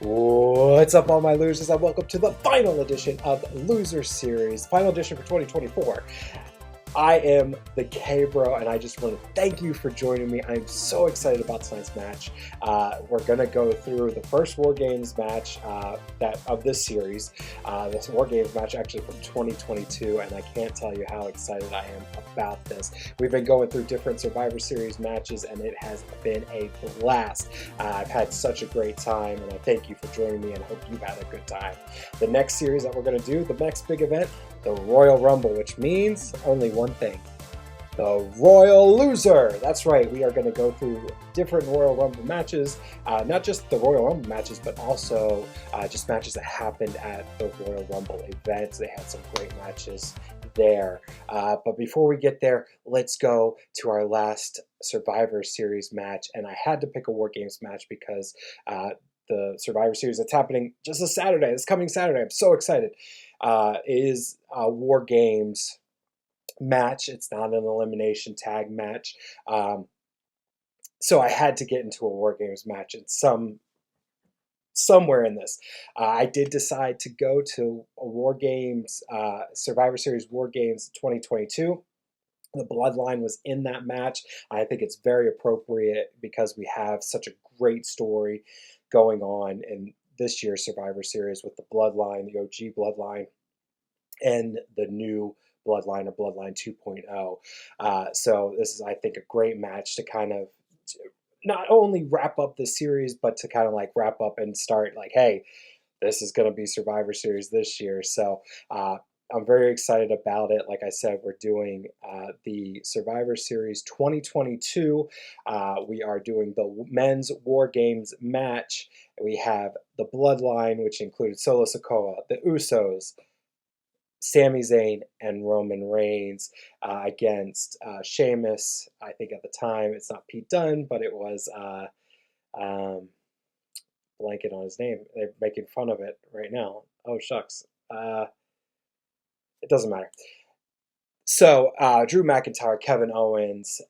What's up, all my losers, and welcome to the final edition of Loser Series, final edition for 2024. I am the K-Bro, and I just want to thank you for joining me. I'm so excited about tonight's match. We're going to go through the first Wargames match of this series. This Wargames match actually from 2022, and I can't tell you how excited I am about this. We've been going through different Survivor Series matches, and it has been a blast. I've had such a great time, and I thank you for joining me, and hope you've had a good time. The next series that we're going to do, the next big event, the Royal Rumble, which means only one thing: the Royal Loser. That's right, we are going to go through different Royal Rumble matches, not just the Royal Rumble matches, but also just matches that happened at the Royal Rumble events. They had some great matches there. But before we get there, let's go to our last Survivor Series match. And I had to pick a Wargames match because the Survivor Series that's happening just this coming Saturday, I'm so excited, is a Wargames match. It's not an elimination tag match. So I had to get into a Wargames match in somewhere in this. I did decide to go to a Wargames, Survivor Series Wargames 2022. The Bloodline was in that match. I think it's very appropriate because we have such a great story going on in this year's Survivor Series with the Bloodline, the OG Bloodline, and the new Bloodline, a Bloodline 2.0. So this is, I think, a great match to kind of not only wrap up the series, but to kind of like wrap up and start like, hey, this is going to be Survivor Series this year. So I'm very excited about it. Like I said, we're doing the Survivor Series 2022. We are doing the men's War Games match. We have the Bloodline, which included Solo Sikoa, the Usos, Sami Zayn, and Roman Reigns against Sheamus. I think at the time it's not Pete Dunne, but it was blanket on his name. They're making fun of it right now. Oh, shucks. It doesn't matter. So Drew McIntyre, Kevin Owens.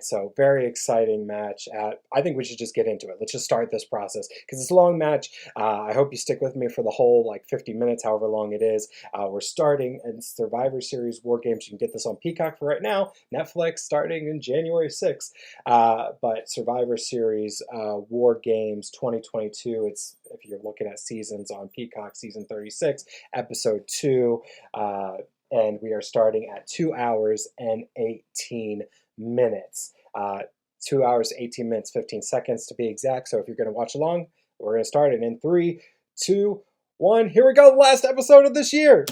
So very exciting match. I think we should just get into it. Let's just start this process because it's a long match. I hope you stick with me for the whole 50 minutes, however long it is. We're starting in Survivor Series War Games. You can get this on Peacock for right now. Netflix starting in January 6th. But Survivor Series War Games 2022. It's, if you're looking at seasons on Peacock, season 36, episode 2. And we are starting at 2 hours and 18 minutes. 2 hours, 18 minutes, 15 seconds to be exact. So if you're going to watch along, we're going to start it in 3, 2, 1. Here we go, the last episode of this year.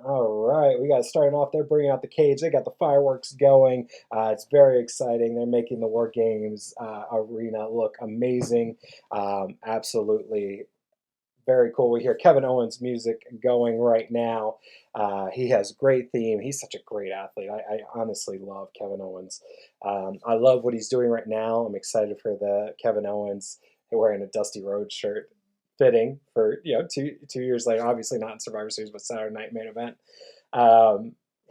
All right, we got starting off. They're bringing out the cage. They got the fireworks going. It's very exciting. They're making the War Games arena look amazing. Absolutely very cool. We hear Kevin Owens' music going right now. He has great theme. He's such a great athlete. I honestly love Kevin Owens. I love what he's doing right now. I'm excited for the Kevin Owens wearing a Dusty Rhodes shirt, fitting for 2 years later. Obviously not in Survivor Series, but Saturday Night Main Event.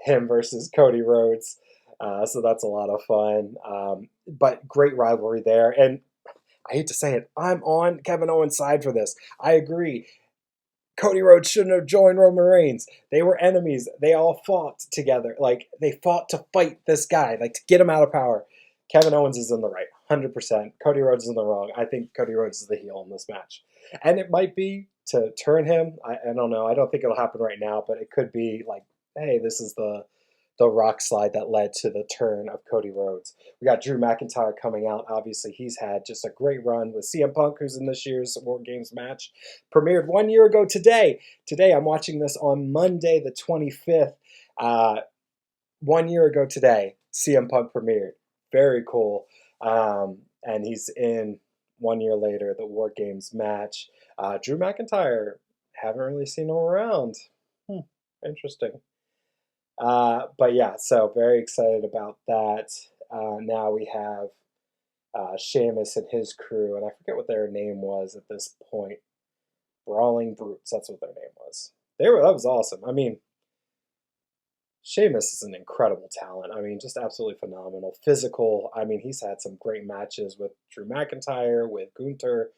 Him versus Cody Rhodes. So that's a lot of fun. But great rivalry there. And I hate to say it, I'm on Kevin Owens' side for this. I agree. Cody Rhodes shouldn't have joined Roman Reigns. They were enemies. They all fought together. They fought to fight this guy, to get him out of power. Kevin Owens is in the right, 100%. Cody Rhodes is in the wrong. I think Cody Rhodes is the heel in this match. And it might be to turn him. I don't know. I don't think it'll happen right now, but it could be hey, this is the rock slide that led to the turn of Cody Rhodes. We got Drew McIntyre coming out. Obviously, he's had just a great run with CM Punk, who's in this year's War Games match. Premiered 1 year ago today. Today, I'm watching this on Monday, the 25th. 1 year ago today, CM Punk premiered. Very cool. And he's in 1 year later, the War Games match. Drew McIntyre, haven't really seen him around. Interesting. But yeah, so very excited about that. Now we have Sheamus and his crew, and I forget what their name was at this point. Brawling Brutes, that's what their name was. That was awesome. I mean, Sheamus is an incredible talent. I mean, just absolutely phenomenal. Physical. I mean, he's had some great matches with Drew McIntyre, with Gunther.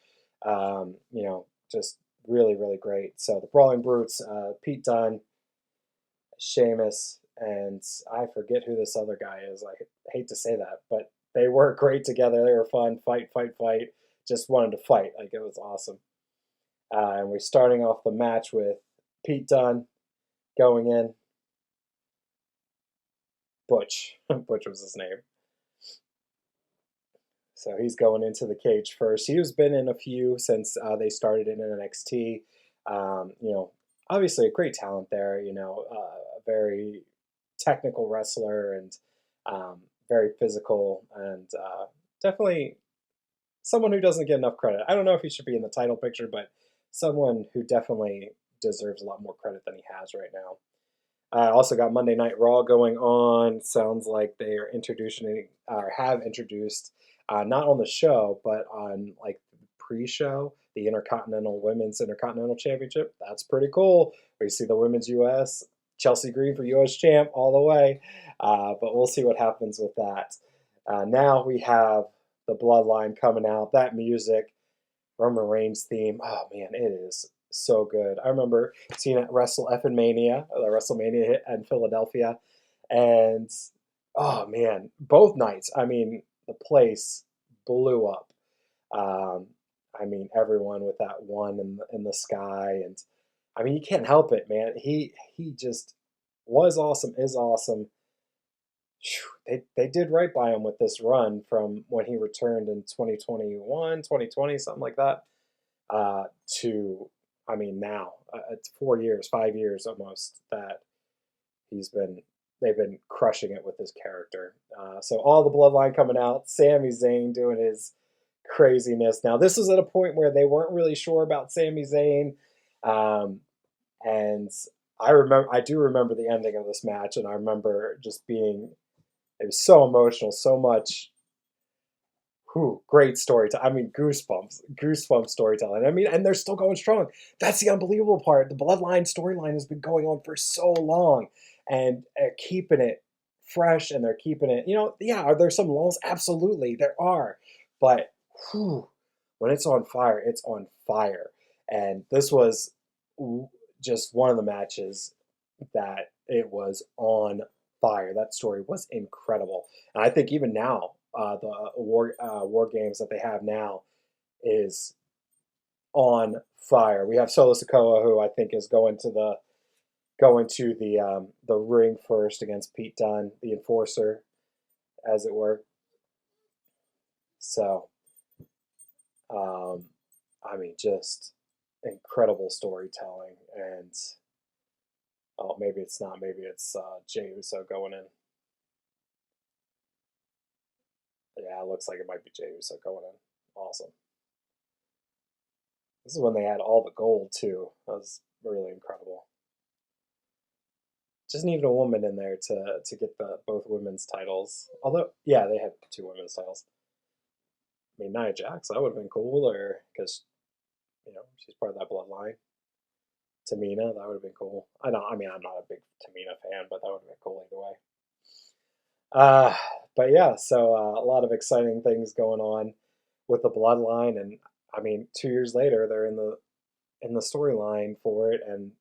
You know, just really, really great. So the Brawling Brutes, Pete Dunne, Sheamus, and I forget who this other guy is. I hate to say that, but they were great together. They were fun. Fight, fight, fight. Just wanted to fight. Like, it was awesome. And we're starting off the match with Pete Dunne going in. Butch. Butch was his name. So he's going into the cage first. He's been in a few since they started in NXT. You know, obviously a great talent there. You know, a very technical wrestler and very physical and definitely someone who doesn't get enough credit. I don't know if he should be in the title picture, but someone who definitely deserves a lot more credit than he has right now. Also got Monday Night Raw going on. Sounds like they are introducing or have introduced not on the show but on like pre-show the Intercontinental Championship. That's pretty cool. We see the Women's US, Chelsea Green for US champ all the way. But we'll see what happens with that. Now we have the Bloodline coming out. That music, Roman Reigns theme. Oh man, it is so good. I remember seeing it wrestle effing Mania, the WrestleMania hit in Philadelphia, and oh man, both nights. I mean, the place blew up. Um, I mean, everyone with that one in the sky, and I mean, you can't help it, man. He just was awesome, is awesome. They did right by him with this run from when he returned in 2021, 2020, something like that, to, I mean, now. It's 4 years, 5 years almost that he's been, they've been crushing it with his character. So all the Bloodline coming out, Sami Zayn doing his craziness. Now, this was at a point where they weren't really sure about Sami Zayn. Um, and I do remember the ending of this match, and I remember just being, it was so emotional, so much. Whew, great storytelling. I mean, goosebumps storytelling. I mean, and they're still going strong. That's the unbelievable part. The Bloodline storyline has been going on for so long, and keeping it fresh, and they're keeping it. You know, yeah. Are there some lulls? Absolutely, there are. But whew, when it's on fire, it's on fire. And this was just one of the matches that it was on fire. That story was incredible, and I think even now, the war games that they have now is on fire. We have Solo Sikoa, who I think is going to the ring first against Pete Dunne, the enforcer, as it were. So, um, I mean, just incredible storytelling, and oh, maybe it's not. Maybe it's Jey Uso going in. Yeah, it looks like it might be Jey Uso going in. Awesome. This is when they had all the gold too. That was really incredible. Just needed a woman in there to get the both women's titles. Although, yeah, they had two women's titles. I mean, Nia Jax, that would have been cool, or because you know she's part of that bloodline. Tamina, that would have been cool. I don't. I mean, I'm not a big Tamina fan, but that would have been cool either way. Uh, but yeah, so a lot of exciting things going on with the bloodline, and I mean, 2 years later, they're in the storyline for it, and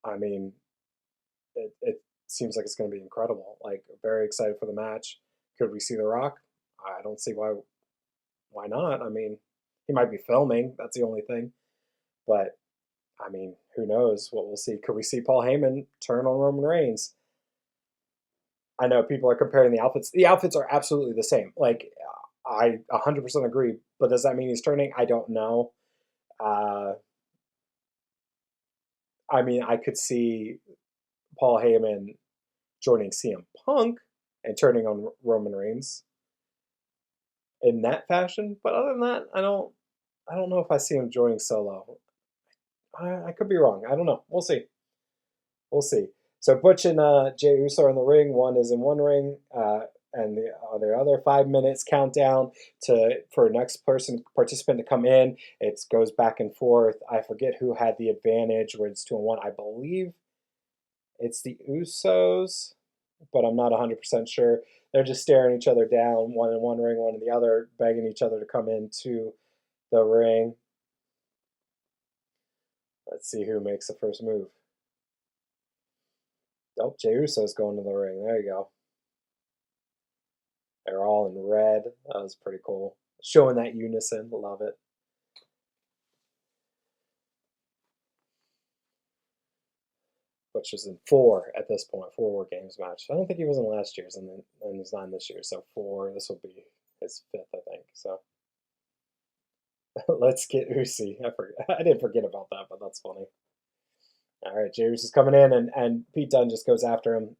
I mean, it seems like it's going to be incredible. Like, very excited for the match. Could we see The Rock? I don't see why not. I mean, he might be filming. That's the only thing. But I mean, who knows what we'll see? Could we see Paul Heyman turn on Roman Reigns? I know people are comparing the outfits. The outfits are absolutely the same. Like, I 100% agree. But does that mean he's turning? I don't know. Uh, I mean, I could see Paul Heyman joining CM Punk and turning on Roman Reigns in that fashion. But other than that, I don't know if I see him joining Solo. I could be wrong. I don't know. We'll see. We'll see. So Butch and Jey Uso are in the ring. One is in one ring, and the other 5 minutes countdown to for next participant to come in. It goes back and forth. I forget who had the advantage where it's 2-1. I believe it's the Usos, but I'm not 100% sure. They're just staring each other down, one in one ring, one in the other, begging each other to come in to the ring. Let's see who makes the first move. Oh, Jey Uso's going to the ring. There you go. They're all in red. That was pretty cool. Showing that unison. Love it. Which was in 4 at this point, 4 War Games match. I don't think he was in last year's, and he's not in this year. So 4. This will be his 5th, I think. So let's get Usi. I didn't forget about that, but that's funny. All right, Jey Uso's coming in, and Pete Dunne just goes after him,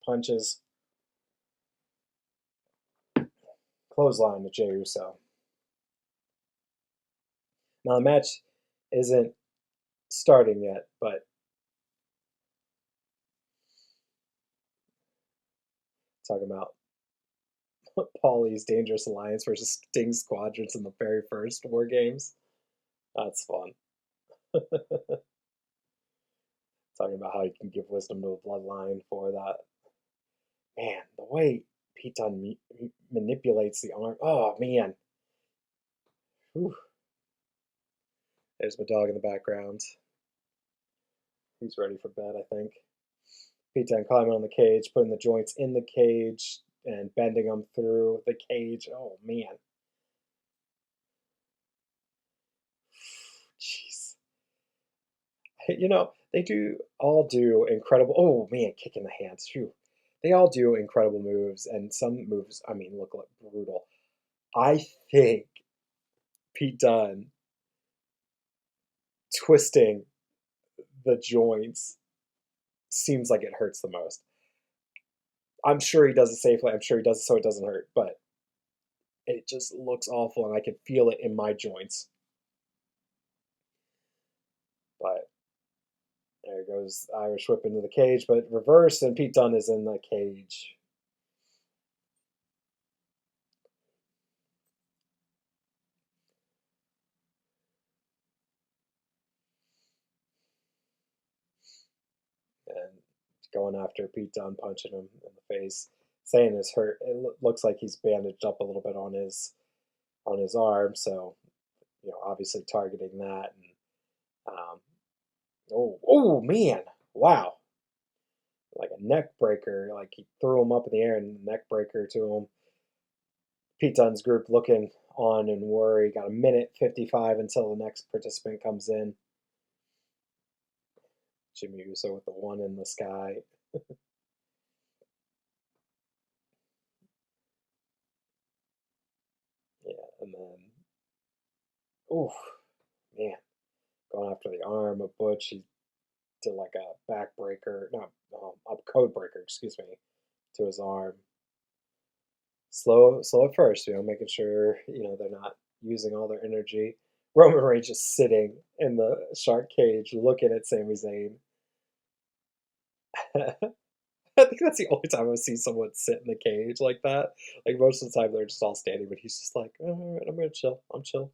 punches. Clothesline to Jey Uso. Now the match isn't starting yet, but talking about Paulie's Dangerous Alliance versus Sting Squadrons in the very first War Games. That's fun. Talking about how you can give wisdom to a bloodline for that. Man, the way Pete Dunne manipulates the arm. Oh, man. Whew. There's my dog in the background. He's ready for bed, I think. Pete Dunne climbing on the cage, putting the joints in the cage, and bending them through the cage. Oh, man. Jeez. You know, they all do incredible. Oh, man, kicking the hands. Phew. They all do incredible moves, and some moves, I mean, look like brutal. I think Pete Dunne twisting the joints seems like it hurts the most. I'm sure he does it safely. I'm sure he does it so it doesn't hurt, but it just looks awful, and I can feel it in my joints. But there goes Irish Whip into the cage, but reversed, and Pete Dunne is in the cage. And going after Pete Dunne, punching him in the face, saying it's hurt. It looks like he's bandaged up a little bit on his arm, so obviously targeting that. And oh man, wow, like a neck breaker. Like he threw him up in the air and neck breaker to him. Pete Dunne's group looking on and worry. Got a minute 55 until the next participant comes in. Jimmy Uso with the one in the sky. Yeah, and then, oof, man, going after the arm of Butch. He did like a backbreaker, no, a code breaker, excuse me, to his arm. Slow at first, making sure they're not using all their energy. Roman Reigns just sitting in the shark cage, looking at Sami Zayn. I think that's the only time I've seen someone sit in the cage like that. Like most of the time, they're just all standing, but he's just like, all right, I'm gonna chill. I'm chill.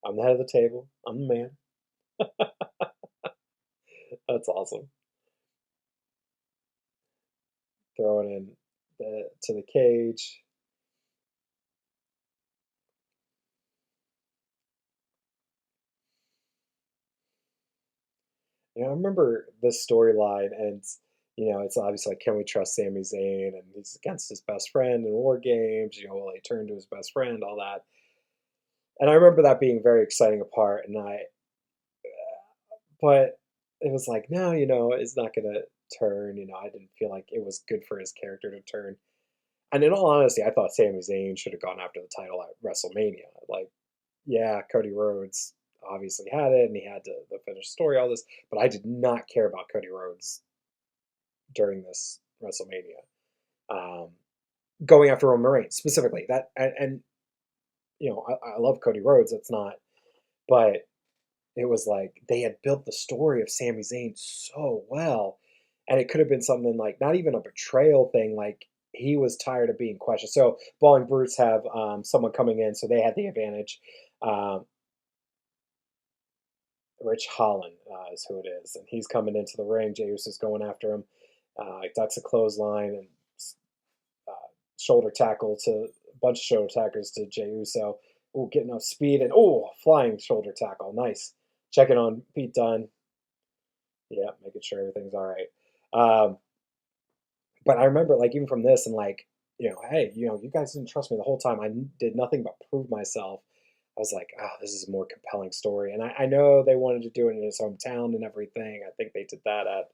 I'm the head of the table. I'm the man. That's awesome. Throwing in to the cage. I remember this storyline, and it's obviously like, can we trust Sami Zayn? And he's against his best friend in War Games. Will he turn to his best friend? All that. And I remember that being a very exciting part. But it was like, no, it's not gonna turn. I didn't feel like it was good for his character to turn. And in all honesty, I thought Sami Zayn should have gone after the title at WrestleMania. Like, yeah, Cody Rhodes obviously had it, and he had the finish story, all this, but I did not care about Cody Rhodes during this WrestleMania. Going after Roman Reigns specifically, that and I love Cody Rhodes. That's not, but it was like they had built the story of Sami Zayn so well, and it could have been something like not even a betrayal thing, like he was tired of being questioned. So Brawling Brutes have someone coming in, so they had the advantage. Um, Rich Holland is who it is, and he's coming into the ring. Jey Uso's going after him. Ducks a clothesline and shoulder tackle to a bunch of shoulder tackles to Jey Uso. Oh, getting up speed and flying shoulder tackle. Nice. Checking on Pete Dunne. Yeah, making sure everything's all right. Um, but I remember, like, even from this, and like, hey, you guys didn't trust me the whole time. Did nothing but prove myself. I was like, oh, this is a more compelling story. And I know they wanted to do it in his hometown and everything. I think they did that at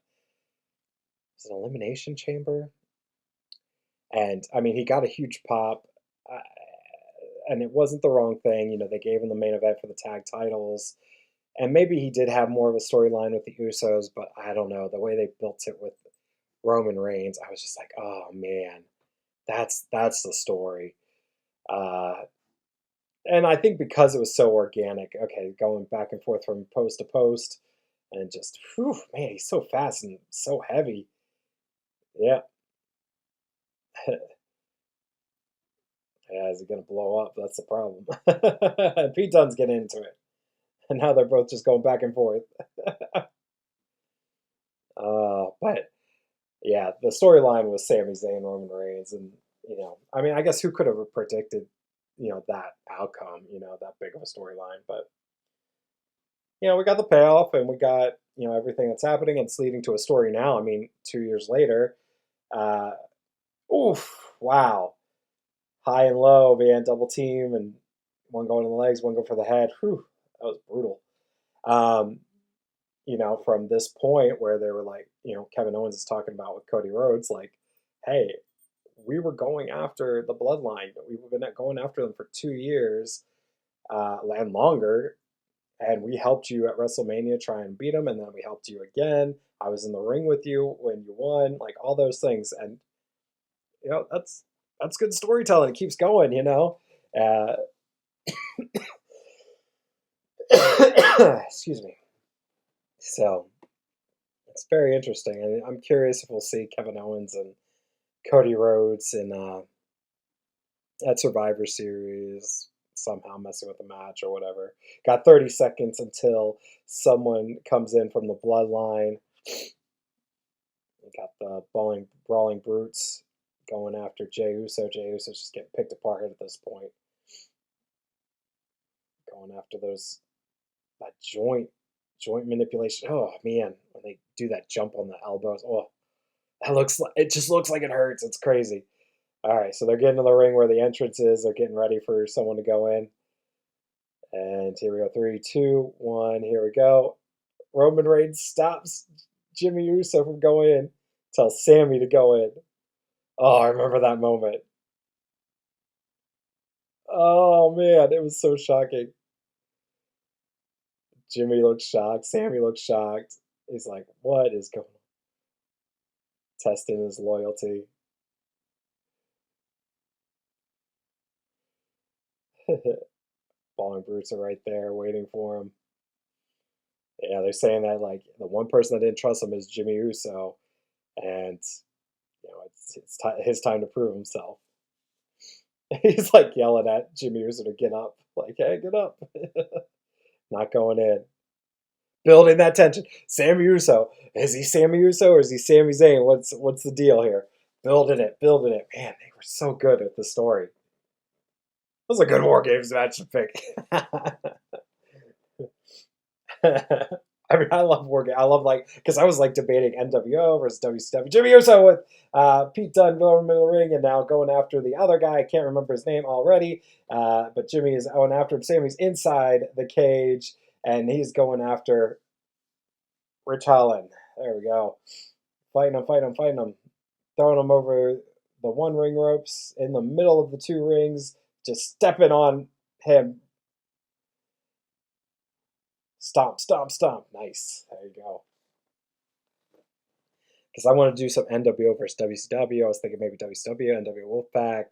was it Elimination Chamber, and I mean, he got a huge pop. Uh, and it wasn't the wrong thing. They gave him the main event for the tag titles, and maybe he did have more of a storyline with the Usos, but I don't know the way they built it with Roman Reigns. I was just like, oh man, that's the story. Uh, and I think because it was so organic, okay, going back and forth from post to post, and just, whew, man, he's so fast and so heavy. Yeah, yeah, is it gonna blow up? That's the problem. Pete Dunne's getting into it, and now they're both just going back and forth. But yeah, the storyline was Sami Zayn, Roman Reigns, and I mean, I guess who could have predicted, that outcome, that big of a storyline? But we got the payoff, and we got everything that's happening, and it's leading to a story now. I mean, 2 years later, uh, oof, wow, high and low, man, double team, and one going in the legs, one go for the head. Whew, that was brutal. Um, from this point where they were like, Kevin Owens is talking about with Cody Rhodes, like, hey, we were going after the Bloodline. We've been going after them for 2 years and longer, and we helped you at WrestleMania try and beat them, and then we helped you again. I was in the ring with you when you won, like all those things, and that's good storytelling. It keeps going. Uh, excuse me. So it's very interesting, and I'm curious if we'll see Kevin Owens and Cody Rhodes in at Survivor Series somehow messing with the match or whatever. Got 30 seconds until someone comes in from the Bloodline. We got the brawling brutes going after Jey Uso. Jey Uso's just getting picked apart at this point. Going after that joint manipulation. Oh man, when they do that jump on the elbows. Oh, it just looks like it hurts. It's crazy. All right, so they're getting to the ring where the entrance is. They're getting ready for someone to go in. And here we go. 3, 2, 1. Here we go. Roman Reigns stops Jimmy Uso from going in. Tells Sammy to go in. Oh, I remember that moment. Oh man, it was so shocking. Jimmy looks shocked. Sammy looks shocked. He's like, "What is going on?" Testing his loyalty. Falling brutes are right there waiting for him. Yeah, they're saying that like the one person that didn't trust him is Jimmy Uso, and it's his time to prove himself. He's like yelling at Jimmy Uso to get up, like, "Hey, get up!" Not going in. Building that tension. Sammy Uso, is he Sammy Uso or is he Sami Zayn? What's the deal here? Building it. Man, they were so good at the story. It was a good War Games match to pick. I mean, I love War Games. I love because I was like debating NWO versus WCW. Jimmy Uso with Pete Dunne going in the middle of the ring and now going after the other guy. I can't remember his name already, but Jimmy is going after him. Sammy's inside the cage and he's going after Rich Holland. There we go. Fighting him. Throwing him over the one ring ropes in the middle of the two rings, just stepping on him. Stomp. Nice. There you go. Because I want to do some NWO versus WCW. I was thinking maybe WCW, NWO Wolfpack,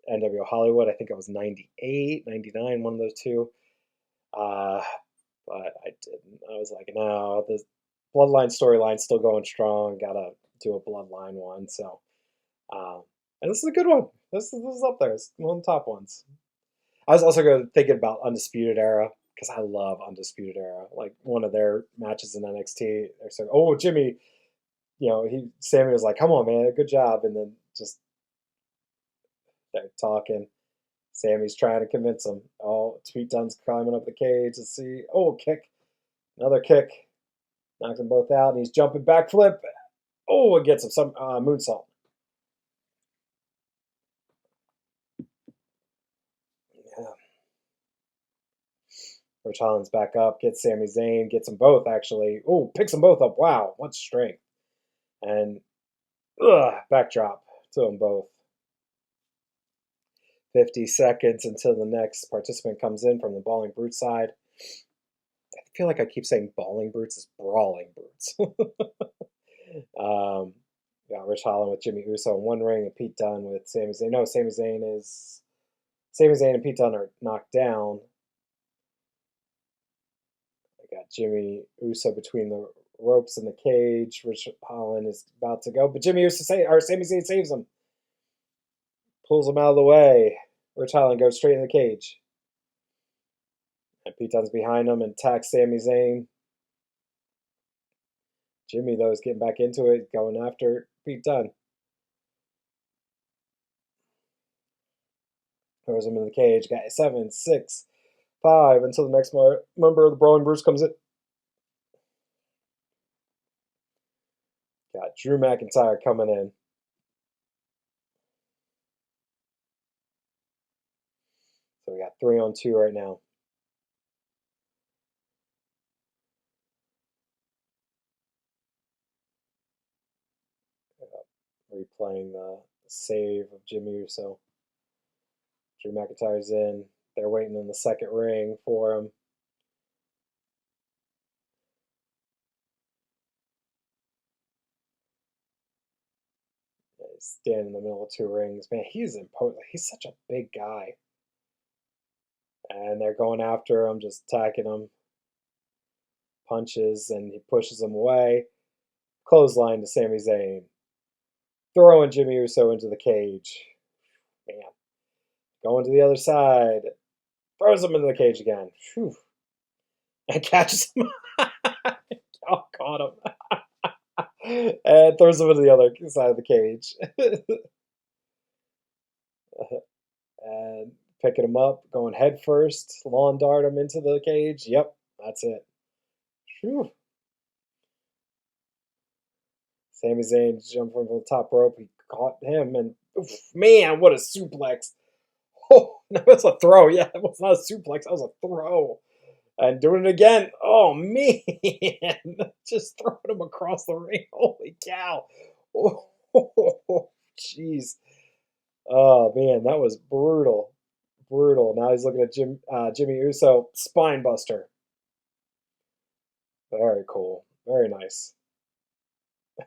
NWO Hollywood. I think it was 98, 99, one of those two. But I didn't. I was like, no, the Bloodline storyline's still going strong. Gotta do a Bloodline one. So, and this is a good one. This is up there. It's one of the top ones. I was also thinking about Undisputed Era because I love Undisputed Era. Like one of their matches in NXT. They're saying, "Oh, Jimmy," Sammy was like, "Come on, man, good job," and then just they're talking. Sammy's trying to convince him. Oh, Pete Dunne's climbing up the cage. Let's see. Oh, kick. Another kick. Knocks them both out, and he's jumping backflip. Oh, it gets him some moonsault. Yeah. Rich Holland's back up, gets Sami Zayn, gets them both actually. Oh, picks them both up. Wow, what strength. And backdrop to them both. 50 seconds until the next participant comes in from the Brawling Brute side. I feel like I keep saying Brawling Brutes. It's Brawling Brutes. Yeah, Rich Holland with Jimmy Uso in one ring and Pete Dunne with Sami Zayn. No, Sami Zayn and Pete Dunne are knocked down. I got Jimmy Uso between the ropes and the cage. Rich Holland is about to go, but Sami Zayn saves him. Pulls him out of the way. Rich Holland goes straight in the cage. And Pete Dunne's behind him and attacks Sami Zayn. Jimmy, though, is getting back into it, going after Pete Dunne. Throws him in the cage. Got 7, 6, 5 until the next member of the Brawling Brutes comes in. Got Drew McIntyre coming in. So we got 3-on-2 right now. Replaying the save of Jimmy Uso. Drew McIntyre's in. They're waiting in the second ring for him. He's standing in the middle of two rings. Man, he's imposing. He's such a big guy. And they're going after him, just attacking him. Punches, and he pushes him away. Clothesline to Sami Zayn. Throwing Jimmy Uso into the cage. Man. Going to the other side. Throws him into the cage again. Whew. And catches him. Oh, caught him. And throws him into the other side of the cage. And picking him up, going head first, lawn dart him into the cage. Yep, that's it. Whew. Sami Zayn jumped from the top rope. He caught him, and oof, man, what a suplex! Oh, that was a throw. Yeah, it was not a suplex. That was a throw. And doing it again. Oh, man. Just throwing him across the ring. Holy cow. Oh, jeez. Oh, man, that was brutal. Brutal. Now he's looking at Jimmy Uso. Spine buster. Very cool. Very nice.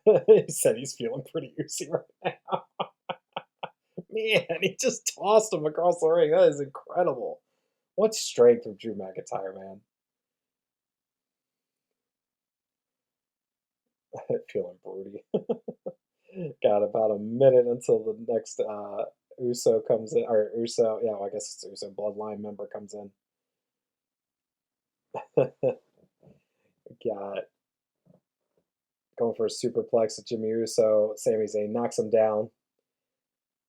He said he's feeling pretty oozy right now. Man, he just tossed him across the ring. That is incredible. What strength from Drew McIntyre, man. Feeling broody. Got about a minute until the next Uso comes in. Or Uso, yeah, well, I guess it's Uso Bloodline member comes in. Got going for a superplex at Jimmy Uso. Sami Zayn knocks him down.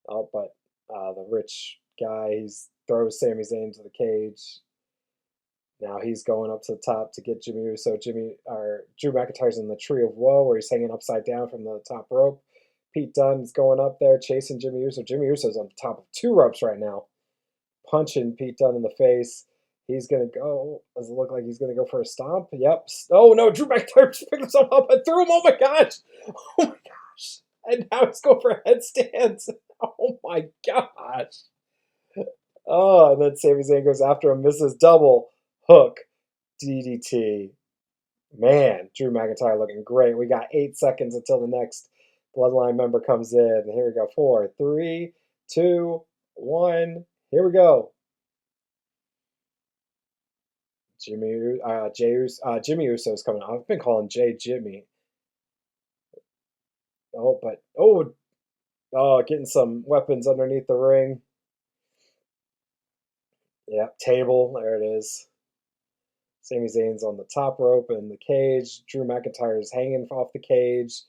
Oh, but the rich guy, he throws Sami Zayn into the cage. Now he's going up to the top to get Jimmy Uso. Drew McIntyre's in the Tree of Woe where he's hanging upside down from the top rope. Pete Dunne's going up there chasing Jimmy Uso. Jimmy Uso's on top of two ropes right now, punching Pete Dunne in the face. He's gonna go. Does it look like he's gonna go for a stomp? Yep. Oh no! Drew McIntyre just picked himself up and threw him. Oh my gosh! Oh my gosh! And now he's going for headstands. Oh my gosh! Oh, and then Sami Zayn goes after him, misses double hook DDT. Man, Drew McIntyre looking great. We got 8 seconds until the next Bloodline member comes in. Here we go. 4, 3, 2, 1. Here we go. Jimmy Uso's coming. I've been calling Jay Jimmy. Oh, but getting some weapons underneath the ring. Yep, table. There it is. Sami Zayn's on the top rope in the cage. Drew McIntyre's hanging off the cage.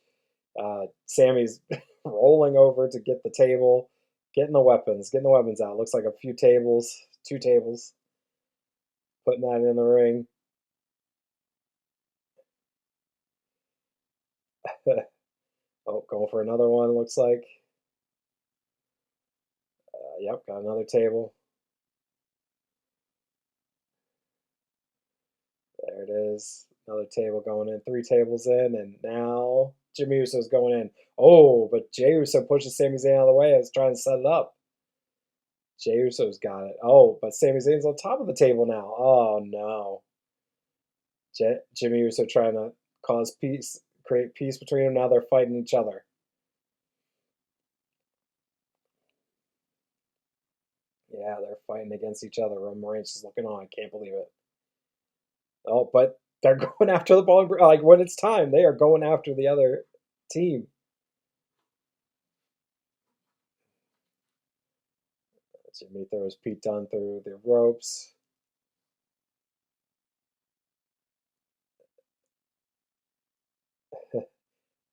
Sammy's rolling over to get the table. Getting the weapons. Getting the weapons out. Looks like a few tables. 2 tables. Putting that in the ring. Oh, going for another one, looks like. Yep, got another table. There it is. Another table going in. 3 tables in, and now Jimmy Uso's going in. Oh, but Jey Uso pushes Sami Zayn out of the way. I was trying to set it up. Jey Uso's got it. Oh, but Sami Zayn's on top of the table now. Oh, no. Jimmy Uso trying to cause peace, create peace between them. Now they're fighting each other. Yeah, they're fighting against each other. Roman Reigns is looking on. I can't believe it. Oh, but they're going after the ball. Like, when it's time, they are going after the other team. Jimmy throws Pete Dunne through the ropes.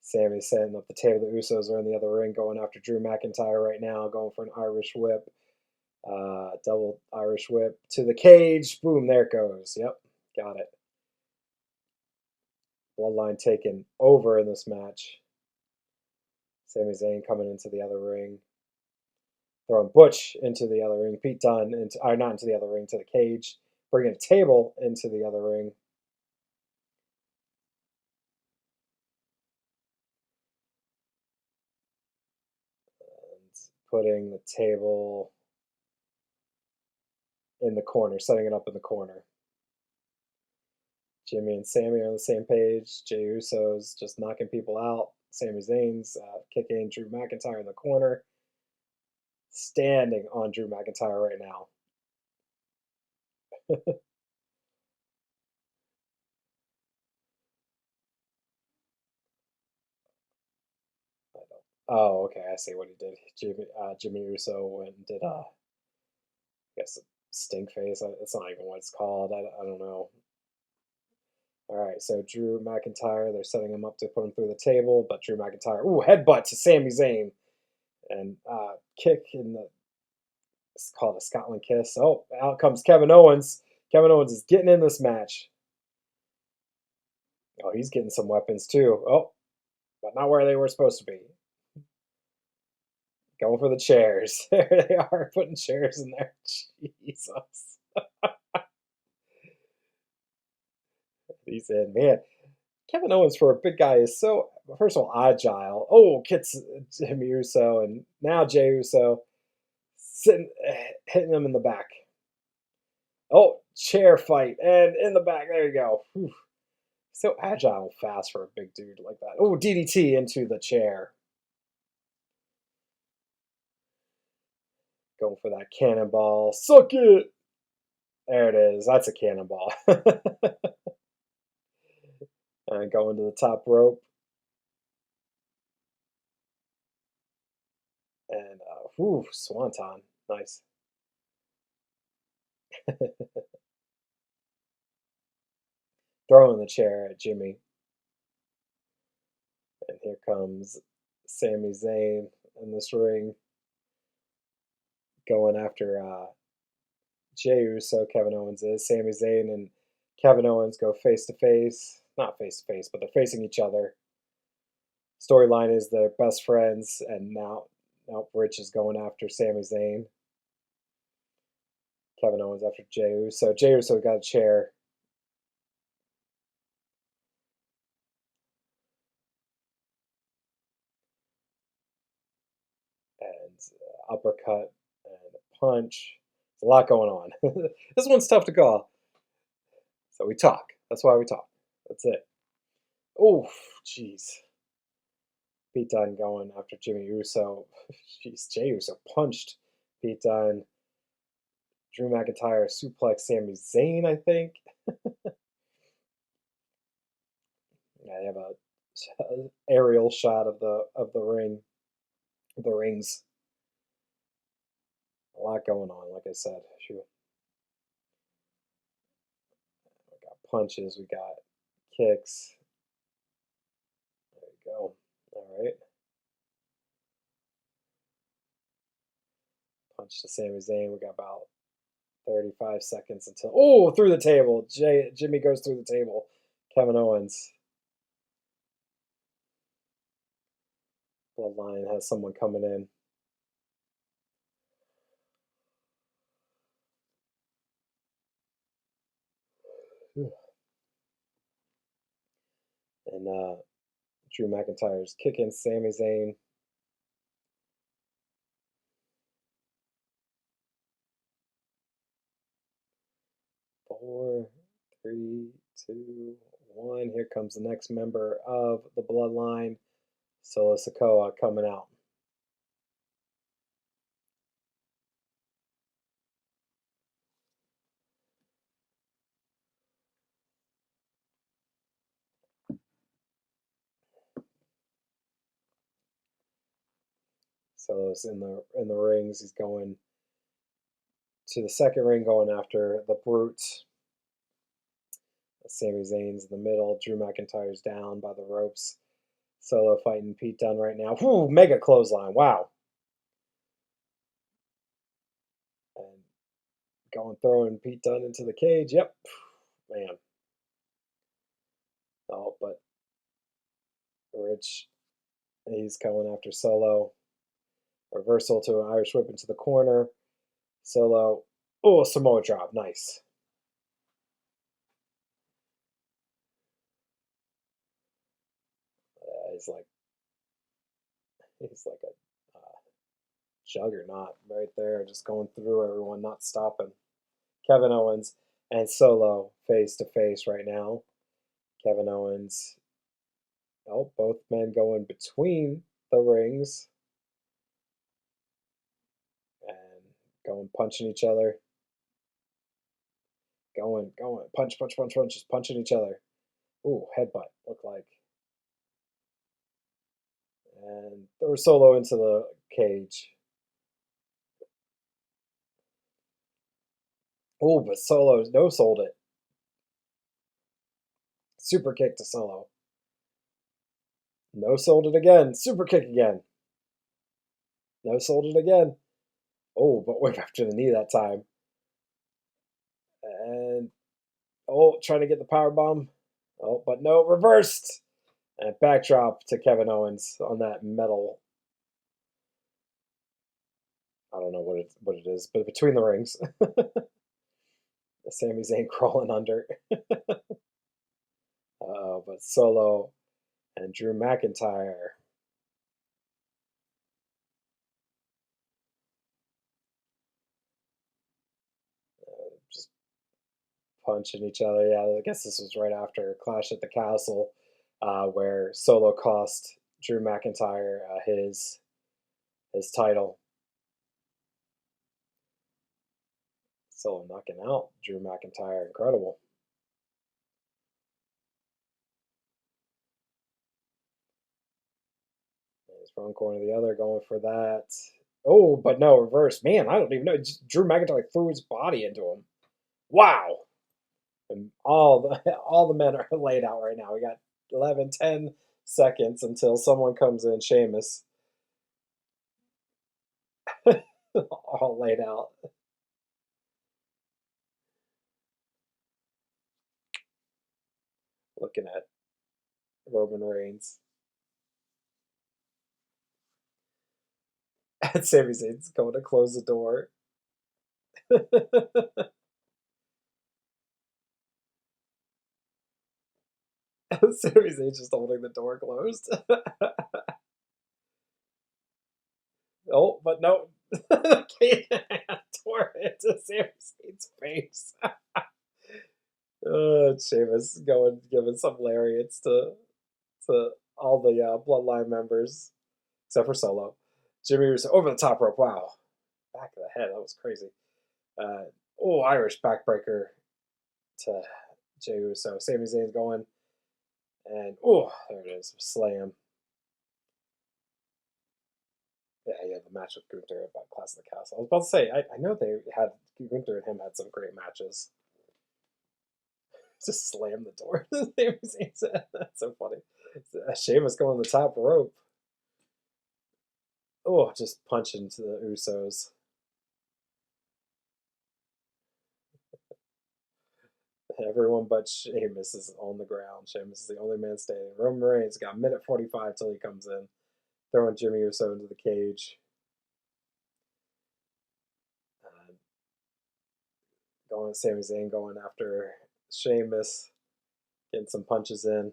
Sammy's setting up the table. The Usos are in the other ring going after Drew McIntyre right now, going for an Irish whip. Double Irish whip to the cage. Boom, there it goes. Yep, got it. Bloodline taking over in this match. Sami Zayn coming into the other ring. Throwing Butch into the other ring. Pete Dunne, not into the other ring, to the cage. Bringing a table into the other ring. And putting the table in the corner, setting it up in the corner. Jimmy and Sammy are on the same page. Jey Uso's just knocking people out. Sami Zayn's kicking Drew McIntyre in the corner. Standing on Drew McIntyre right now. Oh, okay, I see what he did. Jimmy Uso went and did, I guess, a stink face. It's not even what it's called. I don't know. All right, so Drew McIntyre, they're setting him up to put him through the table, but Drew McIntyre, ooh, headbutt to Sami Zayn. And kick in the, it's called a Scotland kiss. Oh, out comes Kevin Owens. Kevin Owens is getting in this match. Oh, he's getting some weapons too. Oh, but not where they were supposed to be. Going for the chairs. There they are, putting chairs in there. Jesus. He said, man, Kevin Owens for a big guy is so, first of all, agile. Oh, gets Jimmy Uso, and now Jey Uso sitting, hitting him in the back. Oh, chair fight, and in the back. There you go. Whew. So agile and fast for a big dude like that. Oh, DDT into the chair. Going for that cannonball. Suck it. There it is. That's a cannonball. And going to the top rope. And, whew, swanton. Nice. Throwing the chair at Jimmy. And here comes Sami Zayn in this ring. Going after Jey Uso, Kevin Owens is. Sami Zayn and Kevin Owens go face to face. Not face to face, but they're facing each other. Storyline is they're best friends, and now Rich is going after Sami Zayn. Kevin Owens after Jey Uso. Jey Uso got a chair. And uppercut and a punch. There's a lot going on. This one's tough to call. So we talk. That's why we talk. That's it. Oh, jeez. Pete Dunne going after Jimmy Uso. Jeez, Jey Uso punched Pete Dunne. Drew McIntyre suplex Sami Zayn, I think. Yeah, they have a aerial shot of the ring, the rings. A lot going on, like I said. Shoot. We got punches, we got kicks. There you go. All right. Punch to Sami Zayn. We got about 35 seconds until... Oh, through the table. Jimmy goes through the table. Kevin Owens. Bloodline has someone coming in. And Drew McIntyre's kicking Sami Zayn. Four, three, two, one. Here comes the next member of the Bloodline, Solo Sikoa, coming out. Solo's in the rings. He's going to the second ring, going after the Brute. Sami Zayn's in the middle. Drew McIntyre's down by the ropes. Solo fighting Pete Dunne right now. Whew, mega clothesline. Wow. And throwing Pete Dunne into the cage. Yep. Man. Oh, but Rich, he's going after Solo. Reversal to an Irish whip into the corner. Solo. Oh, Samoa drop. Nice. He's like a juggernaut right there, just going through everyone, not stopping. Kevin Owens and Solo face to face right now. Kevin Owens. Oh, both men going between the rings and going punching each other. Going, punch, just punching each other. Ooh, headbutt, look like. And throw Solo into the cage. Oh, but Solo no-sold it. Super kick to Solo. No-sold it again. Super kick again. No-sold it again. Oh, but whip after the knee that time. And, oh, trying to get the power bomb. Oh, but no, reversed. And backdrop to Kevin Owens on that metal. I don't know what it is, but between the rings. Sami Zayn crawling under. But Solo and Drew McIntyre. Just punching each other. Yeah, I guess this was right after Clash at the Castle, where Solo cost Drew McIntyre his title. Solo knocking out Drew McIntyre. Incredible. He's from one corner to the other, going for that. Oh, but no, reverse. Man, I don't even know. Drew McIntyre threw his body into him. Wow. And all the men are laid out right now. We got 11, 10 seconds until someone comes in. Sheamus. All laid out. Looking at Roman Reigns. And Sami Zayn's going to close the door. Sami Zayn's just holding the door closed. Oh, but no. Tore into Sami Zayn's face. Sheamus giving some lariats to all the Bloodline members, except for Solo. Jimmy was over the top rope. Wow. Back of the head. That was crazy. Irish backbreaker to Jey Uso. Sami Zayn's going. And, there it is. Slam. Yeah, the match with Gunther about Clash of the Castle. I was about to say, I know Gunther and him had some great matches. Just slam the door. That's so funny. Sheamus going on the top rope. Oh, just punching to the Usos. Everyone but Sheamus is on the ground. Sheamus is the only man standing. Roman Reigns got a minute 45 till he comes in, throwing Jimmy Uso into the cage. Going Sami Zayn going after Sheamus, getting some punches in.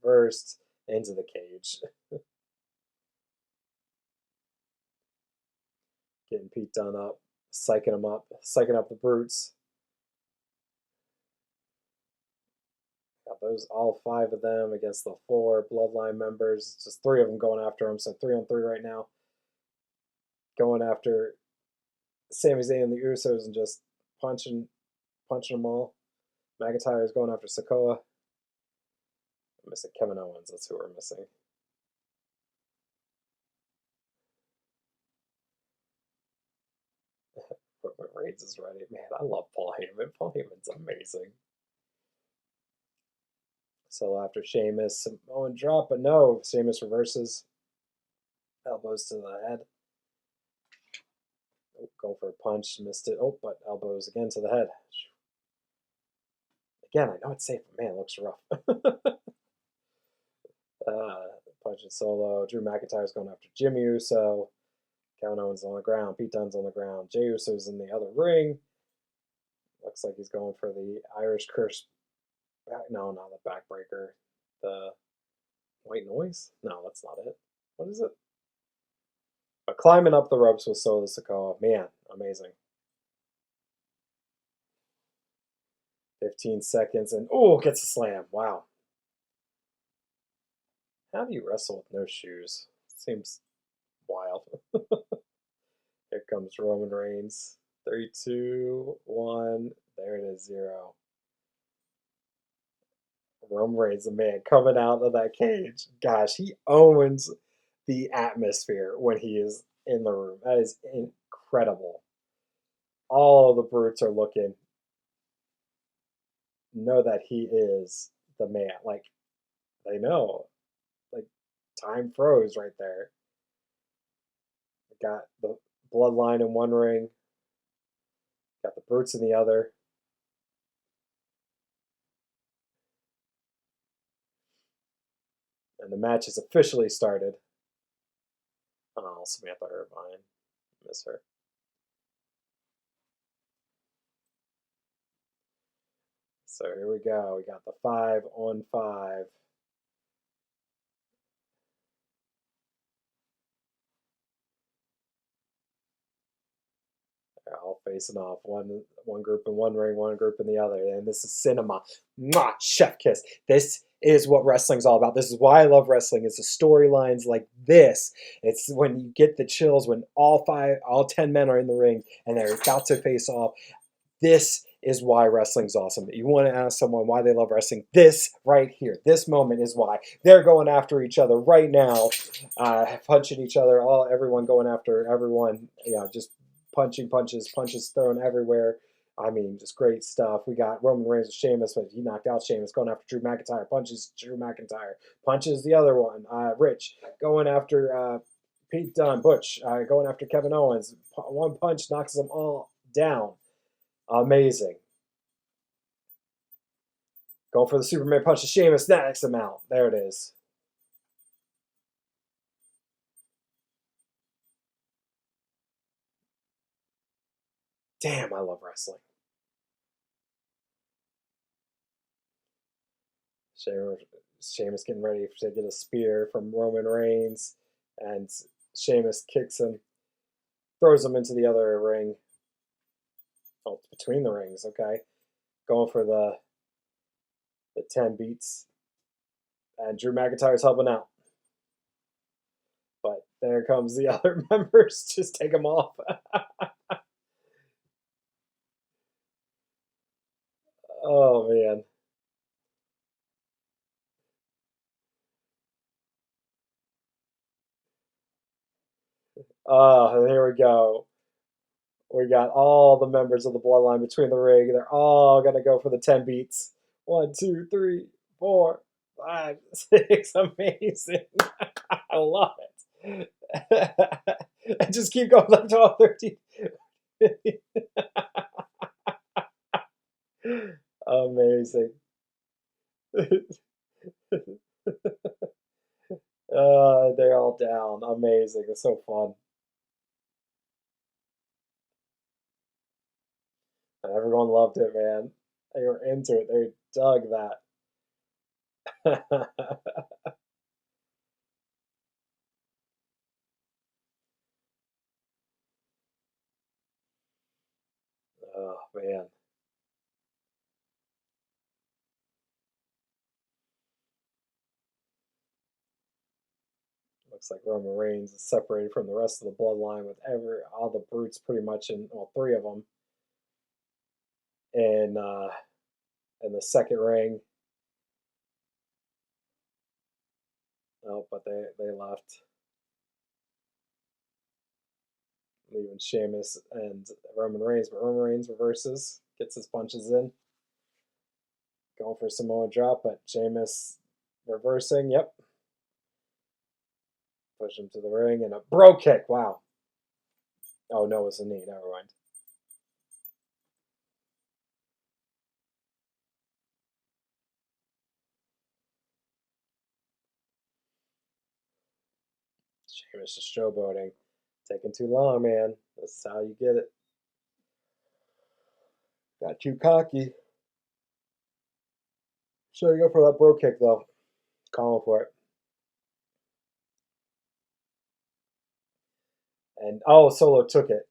Reversed into the cage. Getting Pete Dunne up, psyching up the brutes. Got those, all 5 of them against the 4 Bloodline members. Just 3 of them going after him, so 3-on-3 right now. Going after Sami Zayn and the Usos and just punching them all. McIntyre's going after Sikoa. I'm missing Kevin Owens. That's who we're missing. Roman Reigns is ready. Man, I love Paul Heyman. Paul Heyman's amazing. So after Sheamus, Owen drop, but no, Sheamus reverses. Elbows to the head. Oh, going for a punch, missed it. Oh, but elbows again to the head. Again, I know it's safe, but man, it looks rough. Punching solo. Drew McIntyre's going after Jimmy Uso. Kevin Owens on the ground. Pete Dunne's on the ground. Jey Uso's in the other ring. Looks like he's going for the Irish Curse. No, not the backbreaker. The white noise? No, that's not it. What is it? But climbing up the ropes with Solo Sikoa. Man, amazing. 15 seconds and oh, gets a slam. Wow. How do you wrestle with no shoes? Seems wild. Here comes Roman Reigns. 3, 2, 1. There it is, 0. Roman Reigns, the man coming out of that cage. Gosh, he owns the atmosphere when he is in the room. That is incredible. All the brutes are looking. Know that he is the man. Like, they know. Like, time froze right there. Got the Bloodline in one ring. Got the brutes in the other. And the match has officially started. Oh, Samantha Irvine. Miss her. So here we go. We got the 5-on-5. They're all facing off. One group in one ring, one group in the other. And this is cinema. Mwah! Chef kiss. This is what wrestling's all about. This is why I love wrestling. It's the storylines like this. It's when you get the chills when all 10 men are in the ring and they're about to face off. This is why wrestling's awesome. You want to ask someone why they love wrestling? This right here. This moment is why. They're going after each other right now, punching each other. Everyone going after everyone. Just punching punches thrown everywhere. I mean, just great stuff. We got Roman Reigns and Sheamus, but he knocked out Sheamus, going after Drew McIntyre. Punches Drew McIntyre. Punches the other one. Rich going after Pete Dunne. Butch going after Kevin Owens. One punch knocks them all down. Amazing. Going for the Superman punch to Sheamus. That knocks him out. There it is. Damn, I love wrestling. Sheamus getting ready to get a spear from Roman Reigns. And Sheamus kicks him. Throws him into the other ring. Oh, it's between the rings, okay. Going for the 10 beats. And Drew McIntyre's helping out. But there comes the other members. Just take them off. Oh, man. Here we go. We got all the members of the Bloodline between the ring. They're all going to go for the 10 beats. 1, 2, 3, 4, 5, 6. Amazing. I love it. And just keep going up 12, 13. amazing. They're all down. Amazing. It's so fun. And everyone loved it, man. They were into it. They dug that. Oh, man. Looks like Roman Reigns is separated from the rest of the bloodline with all the brutes pretty much in, well, three of them in in the second ring. Oh, but they left, leaving Sheamus and Roman Reigns. But Roman Reigns reverses, gets his punches in, going for Samoa drop, but Sheamus reversing. Yep, push him to the ring and a bro kick. Wow. Oh no, it was a knee. Never mind. Sheamus is showboating. Taking too long, man. That's how you get it. Got too cocky. Showing up for that bro kick, though. Calling for it. And, oh, Solo took it.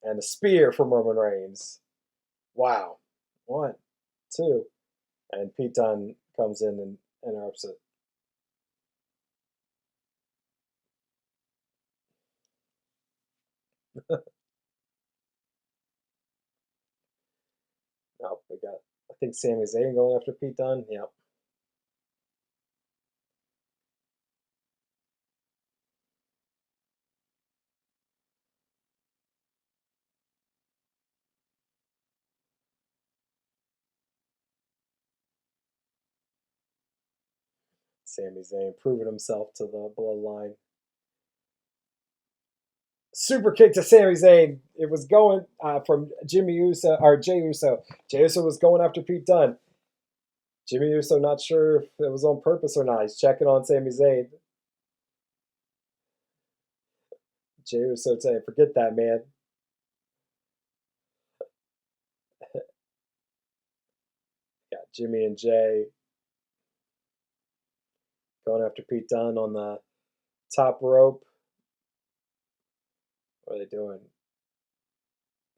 And a spear from Roman Reigns. Wow. One, two. And Pete Dunne comes in and interrupts it. Oh, we got, I think Sami Zayn going after Pete Dunne. Yep. Sami Zayn proving himself to the bloodline. Super kick to Sami Zayn. It was going from Jimmy Uso or Jey Uso. Jey Uso was going after Pete Dunne. Jimmy Uso not sure if it was on purpose or not. He's checking on Sami Zayn. Jey Uso saying, "Forget that, man." Got Jimmy and Jay going after Pete Dunne on the top rope. What are they doing?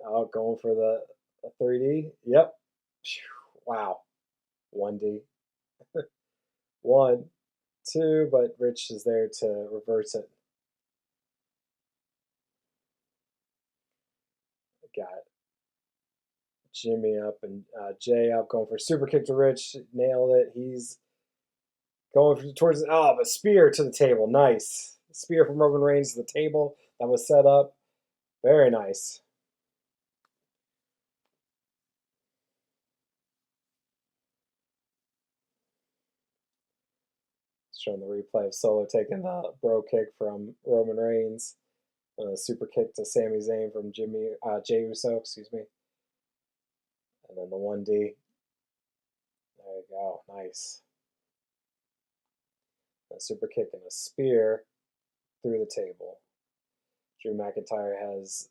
Oh, going for the 3D. Yep. Wow. 1D. One, two, but Rich is there to reverse it. Got Jimmy up and Jay up, going for super kick to Rich. Nailed it. He's going towards but spear to the table. Nice. Spear from Roman Reigns to the table. That was set up. Very nice. Showing the replay of Solo taking the bro kick from Roman Reigns. Super kick to Sami Zayn from Jey Uso, excuse me. And then the 1D. There you go. Nice. A super kick and a spear through the table. Drew McIntyre has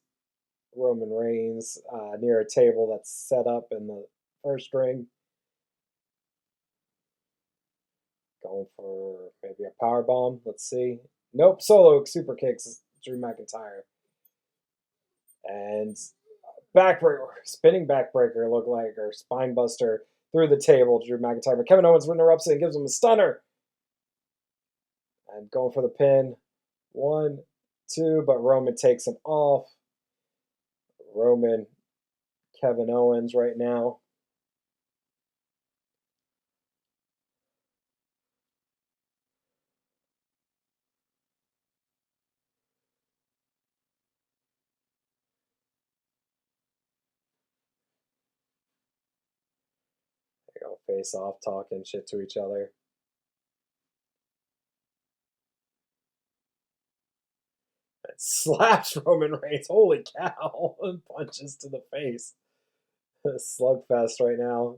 Roman Reigns near a table that's set up in the first ring. Going for maybe a power bomb. Let's see. Nope. Solo super kicks Drew McIntyre. And backbreaker, spinning backbreaker looked like, or spine buster through the table. Drew McIntyre. But Kevin Owens interrupts it and gives him a stunner. And going for the pin. 1, 2, but Roman takes him off. Roman, Kevin Owens right now. They go face off, talking shit to each other. And slaps Roman Reigns. Holy cow. And punches to the face. Slugfest right now.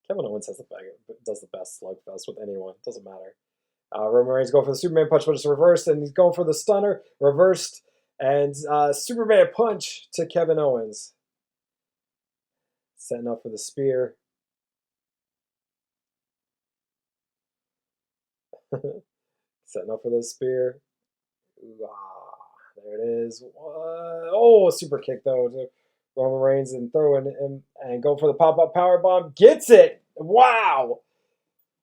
Kevin Owens does the best slugfest with anyone. Doesn't matter. Roman Reigns going for the Superman punch, but it's reversed, and he's going for the stunner, reversed, and Superman punch to Kevin Owens. Setting up for the spear. Setting up for the spear. Ooh, there it is. What? Oh, super kick though to Roman Reigns and throwing him and go for the pop-up power bomb. Gets it. Wow.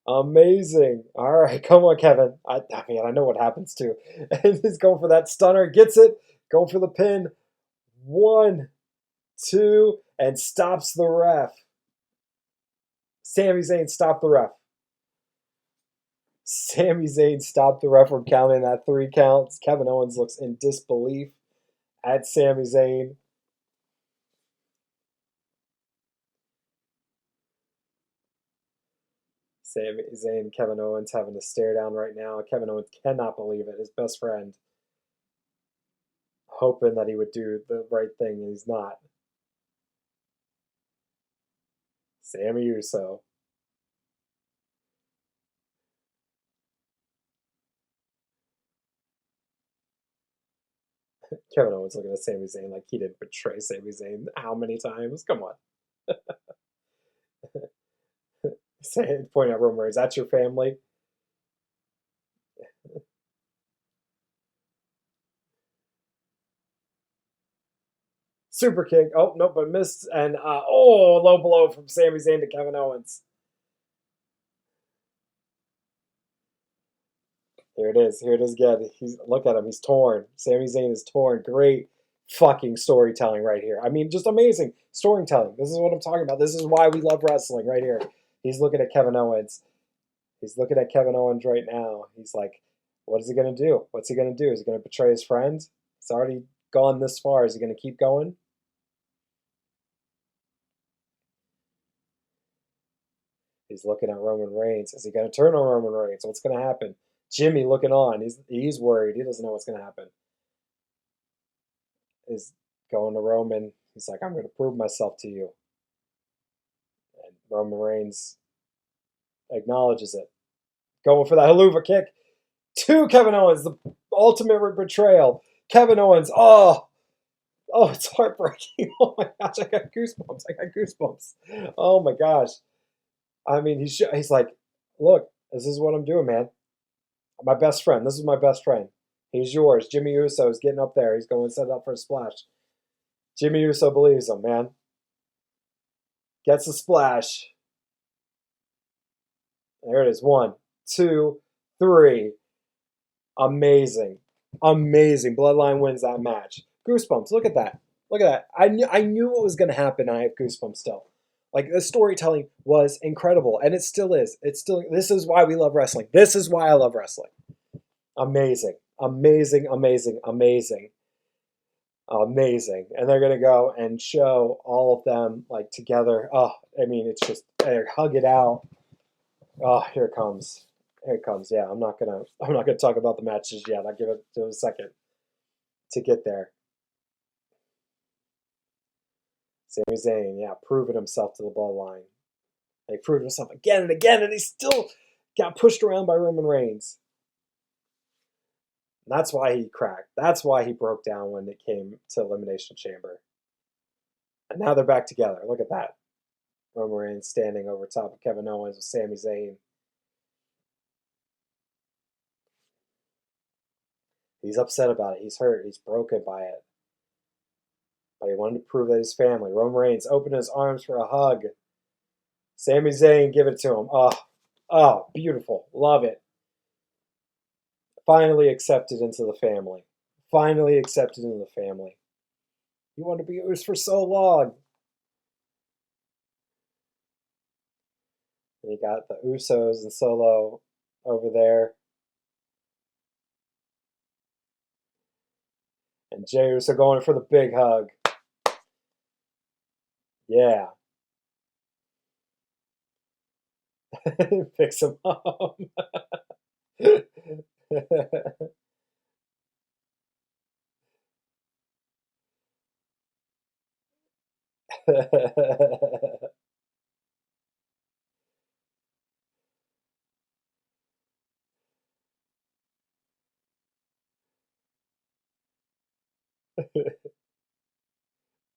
Amazing. All right, come on, Kevin. I mean, I know what happens too. And he's going for that stunner. Gets it. Going for the pin. 1, 2, and stops the ref. Sami Zayn stopped the ref. Sami Zayn stopped the ref from counting that 3 counts. Kevin Owens looks in disbelief at Sami Zayn. Sami Zayn and Kevin Owens having to stare down right now. Kevin Owens cannot believe it. His best friend hoping that he would do the right thing, and he's not. Sami Uso. Kevin Owens looking at Sami Zayn like he didn't betray Sami Zayn how many times? Come on. Pointing out Roman Reigns, that's your family? Super kick. Oh, no, but missed. And, low blow from Sami Zayn to Kevin Owens. Here it is. Here it is again. Look at him. He's torn. Sami Zayn is torn. Great fucking storytelling right here. I mean, just amazing storytelling. This is what I'm talking about. This is why we love wrestling right here. He's looking at Kevin Owens. He's looking at Kevin Owens right now. He's like, what is he going to do? What's he going to do? Is he going to betray his friend? He's already gone this far. Is he going to keep going? He's looking at Roman Reigns. Is he going to turn on Roman Reigns? What's going to happen? Jimmy looking on. He's worried. He doesn't know what's going to happen. He's going to Roman. He's like, I'm going to prove myself to you. And Roman Reigns acknowledges it. Going for that haluva kick to Kevin Owens. The ultimate betrayal. Kevin Owens. Oh, it's heartbreaking. Oh my gosh, I got goosebumps. Oh my gosh. I mean, he's like, look, this is what I'm doing, man. My best friend. This is my best friend. He's yours. Jimmy Uso is getting up there. He's going to set up for a splash. Jimmy Uso believes him, man. Gets a splash. There it is. 1, 2, 3. Amazing. Amazing. Bloodline wins that match. Goosebumps. Look at that. Look at that. I knew what was going to happen. I have goosebumps still. Like, the storytelling was incredible, and it still is. This is why we love wrestling. This is why I love wrestling. Amazing. Amazing, amazing, amazing. Amazing. And they're going to go and show all of them, like, together. Oh, I mean, it's just, they hug it out. Oh, here it comes. Here it comes. Yeah, I'm not gonna talk about the matches yet. I'll give it to a second to get there. Sami Zayn, yeah, proving himself to the bloodline. He proved himself again and again, and he still got pushed around by Roman Reigns. And that's why he cracked. That's why he broke down when it came to Elimination Chamber. And now they're back together. Look at that. Roman Reigns standing over top of Kevin Owens with Sami Zayn. He's upset about it. He's hurt. He's broken by it. But he wanted to prove that his family. Roman Reigns opened his arms for a hug. Sami Zayn, give it to him. Oh, beautiful. Love it. Finally accepted into the family. Finally accepted into the family. You wanted to be yours for so long. And you got the Usos and Solo over there. And Jey Uso going for the big hug. Yeah. Picks him up.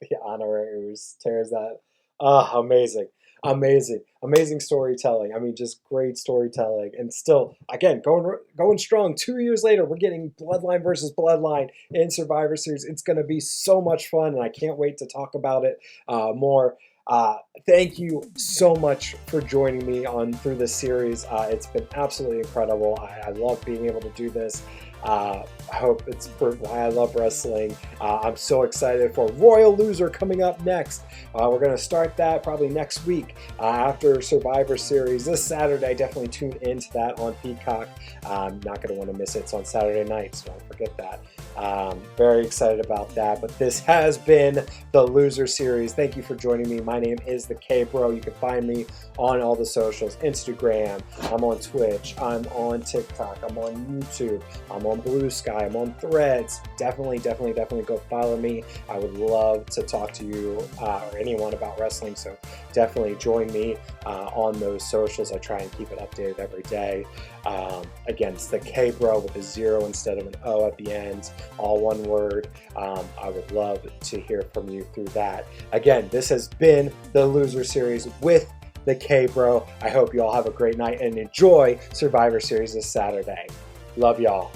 The honoraries tears that. Ah, amazing, amazing storytelling. I mean, just great storytelling, and still, again, going strong. 2 years later, we're getting Bloodline versus Bloodline in Survivor Series. It's going to be so much fun, and I can't wait to talk about it more. Thank you so much for joining me on through this series. It's been absolutely incredible. I love being able to do this. I hope it's why I love wrestling. I'm so excited for Royal Loser coming up next. We're going to start that probably next week after Survivor Series this Saturday. Definitely tune into that on Peacock. Not going to want to miss it. It's on Saturday night, so don't forget that. Very excited about that. But this has been the Loser Series. Thank you for joining me. My name is the K-Bro. You can find me on all the socials. Instagram. I'm on Twitch. I'm on TikTok. I'm on YouTube. I'm on Blue Sky. I'm on Threads. Definitely go follow me. I would love to talk to you or anyone about wrestling, so definitely join me on those socials. I try and keep it updated every day. Again, it's the K-Bro with a 0 instead of an O at the end, all one word. I would love to hear from you through that. Again, this has been the Loser Series with the K-Bro. I hope you all have a great night and enjoy Survivor Series this Saturday. Love y'all.